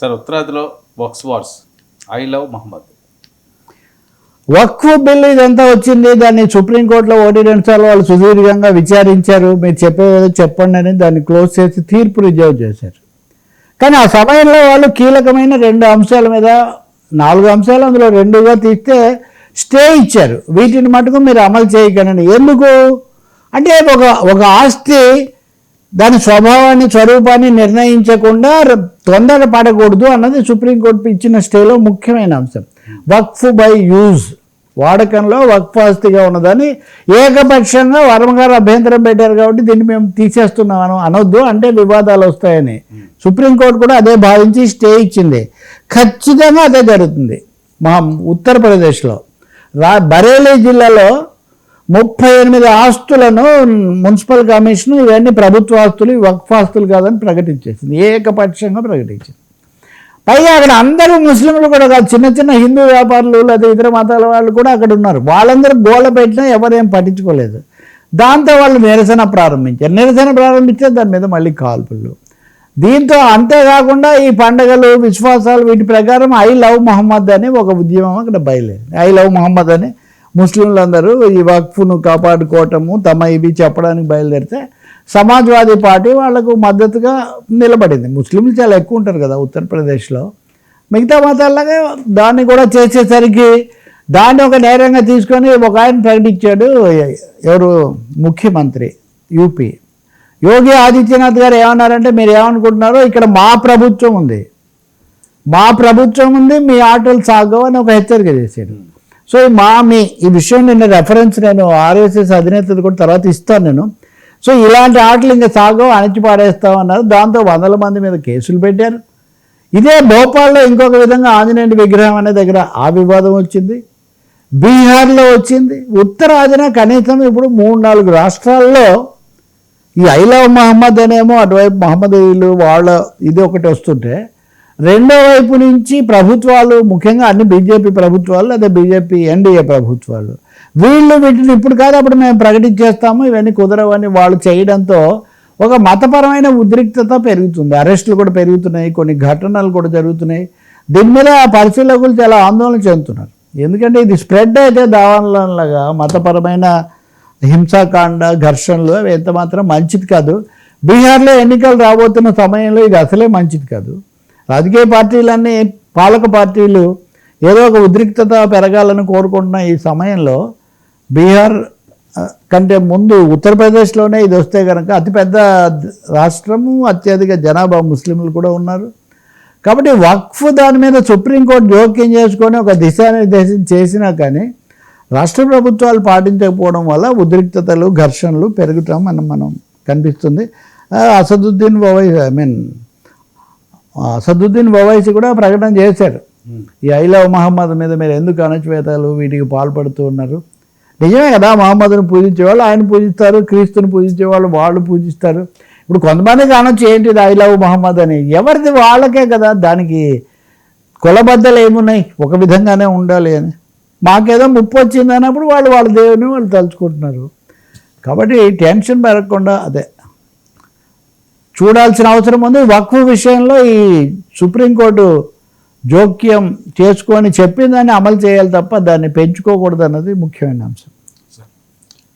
Sir ఉత్తరాదిలో Waqf wars, I love Muhammad. Waqf bill ఇదంతా వచ్చింది, దాన్ని సుప్రీంకోర్టులో 1-2 సార్లు వాళ్ళు సుదీర్ఘంగా విచారించారు. మీరు చెప్పేది చెప్పండి అని దాన్ని క్లోజ్ చేసి తీర్పు రిజర్వ్ చేశారు. కానీ ఆ సమయంలో వాళ్ళు కీలకమైన 2 అంశాల మీద 4 అంశాలు అందులో 2గా తీస్తే స్టే ఇచ్చారు. వీటిని మటుకు మీరు అమలు చేయకండి. ఎందుకు అంటే ఒక ఆస్తి దాని స్వభావాన్ని స్వరూపాన్ని నిర్ణయించకుండా తొందర పడకూడదు అన్నది సుప్రీంకోర్టు ఇచ్చిన స్టేలో ముఖ్యమైన అంశం. వక్ఫ్ బై యూజ్, వాడకంలో వక్ఫ్ ఆస్తిగా ఉన్నదని ఏకపక్షంగా వర్మ గారు అభ్యంతరం పెట్టారు. కాబట్టి దీన్ని మేము తీసేస్తున్నామని అనొద్దు, అంటే వివాదాలు వస్తాయని సుప్రీంకోర్టు కూడా అదే భావించి స్టే ఇచ్చింది. ఖచ్చితంగా అదే జరుగుతుంది. మా ఉత్తరప్రదేశ్లో బరేలీ జిల్లాలో 38 ఆస్తులను మున్సిపల్ కమిషన్ ఇవన్నీ ప్రభుత్వ ఆస్తులు, వక్ఫ్ ఆస్తులు కాదని ప్రకటించేసింది, ఏకపక్షంగా ప్రకటించింది. పైగా అక్కడ అందరూ ముస్లింలు కూడా కాదు, చిన్న చిన్న హిందూ వ్యాపారులు లేదా ఇతర మతాల వాళ్ళు కూడా అక్కడ ఉన్నారు. వాళ్ళందరూ గోల పెట్టినా ఎవరేం పట్టించుకోలేదు. దాంతో వాళ్ళు నిరసన ప్రారంభించారు. దాని మీద మళ్ళీ కాల్పులు. దీంతో అంతేకాకుండా ఈ పండగలు, విశ్వాసాలు వీటి ప్రకారం ఐ లవ్ మహమ్మద్ అని ఒక ఉద్యమం అక్కడ బయలుదేరింది. ఐ లవ్ మహమ్మద్ అని ముస్లింలందరూ ఈ వక్ఫ్ను కాపాడుకోవటము తమ ఇవి చెప్పడానికి బయలుదేరితే సమాజ్వాదీ పార్టీ వాళ్లకు మద్దతుగా నిలబడింది. ముస్లింలు చాలా ఎక్కువ ఉంటారు కదా ఉత్తరప్రదేశ్లో, మిగతా మతాల్లాగా దాన్ని కూడా చేసేసరికి దాన్ని ఒక నేరంగా తీసుకొని ఒక ఆయన ప్రకటించాడు. ఎవరు ముఖ్యమంత్రి యూపీ యోగి ఆదిత్యనాథ్ గారు ఏమన్నారంటే, మీరు ఏమనుకుంటున్నారో ఇక్కడ మా ప్రభుత్వం ఉంది, మీ ఆటలు సాగవు అని ఒక హెచ్చరిక చేశాడు. సో ఈ విషయం నిన్న రెఫరెన్స్ నేను ఆర్ఎస్ఎస్ అధినేతది కూడా తర్వాత ఇస్తాను నేను. సో ఇలాంటి ఆటలు ఇంకా సాగవు, అణిచిపారేస్తామన్నారు. దాంతో 100 మంది మీద కేసులు పెట్టారు. ఇదే భోపాల్లో ఇంకొక విధంగా ఆంజనేయుడి విగ్రహం అనే దగ్గర ఆ వివాదం వచ్చింది. బీహార్లో వచ్చింది. ఉత్తరాదిన కనీసం ఇప్పుడు 3-4 రాష్ట్రాల్లో ఈ ఐ లవ్ మహమ్మద్ అనేమో అటువైపు మహమ్మదీయులు వాళ్ళ ఇది ఒకటి వస్తుంటే, రెండో వైపు నుంచి ప్రభుత్వాలు, ముఖ్యంగా అన్ని బీజేపీ ప్రభుత్వాలు లేదా బీజేపీ ఎన్డీఏ ప్రభుత్వాలు, వీటిని ఇప్పుడు కాదు అప్పుడు మేము ప్రకటించేస్తాము, ఇవన్నీ కుదరవని వాళ్ళు చేయడంతో ఒక మతపరమైన ఉద్రిక్తత పెరుగుతుంది. అరెస్టులు కూడా పెరుగుతున్నాయి, కొన్ని ఘటనలు కూడా జరుగుతున్నాయి. దీని మీద పరిశీలకులు చాలా ఆందోళన చెందుతున్నారు. ఎందుకంటే ఇది స్ప్రెడ్ అయితే దావాన్లాగా మతపరమైన హింసాకాండ, ఘర్షణలు అవి ఎంత మాత్రం మంచిది కాదు. బీహార్లో ఎన్నికలు రాబోతున్న సమయంలో ఇది అసలే మంచిది కాదు. రాజకీయ పార్టీలన్నీ, పాలక పార్టీలు ఏదో ఒక ఉద్రిక్తత పెరగాలని కోరుకుంటున్న ఈ సమయంలో బీహార్ కంటే ముందు ఉత్తరప్రదేశ్లోనే ఇది వస్తే కనుక అతిపెద్ద రాష్ట్రము, అత్యధిక జనాభా ముస్లింలు కూడా ఉన్నారు. కాబట్టి వక్ఫ్ దాని మీద సుప్రీంకోర్టు జోక్యం చేసుకొని ఒక దిశానిర్దేశం చేసినా కానీ రాష్ట్ర ప్రభుత్వాలు పాటించకపోవడం వల్ల ఉద్రిక్తతలు, ఘర్షణలు పెరుగుతాం మనం కనిపిస్తుంది. అసదుద్దీన్ ఓవైసీ కూడా ప్రకటన చేశారు, ఈ ఐ లవ్ మహమ్మద్ మీద మీరు ఎందుకు అణచివేతలు వీటికి పాల్పడుతూ ఉన్నారు. నిజమే కదా, మహమ్మద్ను పూజించేవాళ్ళు ఆయన పూజిస్తారు, క్రీస్తుని పూజించేవాళ్ళు వాళ్ళు పూజిస్తారు. ఇప్పుడు కొంతమందికి అనొచ్చు ఏంటిది ఐ లవ్ మహమ్మద్ అని, ఎవరిది వాళ్ళకే కదా, దానికి కులబద్దలు ఏమున్నాయి, ఒక విధంగానే ఉండాలి అని. మాకేదో ముప్పు వచ్చింది అన్నప్పుడు వాళ్ళ దేవుని వాళ్ళు తలుచుకుంటున్నారు. కాబట్టి టెన్షన్ పెరగకుండా అదే చూడాల్సిన అవసరం ఉంది. వక్ఫ్ విషయంలో ఈ సుప్రీంకోర్టు జోక్యం చేసుకొని చెప్పిందాన్ని అమలు చేయాలి తప్ప దాన్ని పెంచుకోకూడదు అన్నది ముఖ్యమైన అంశం.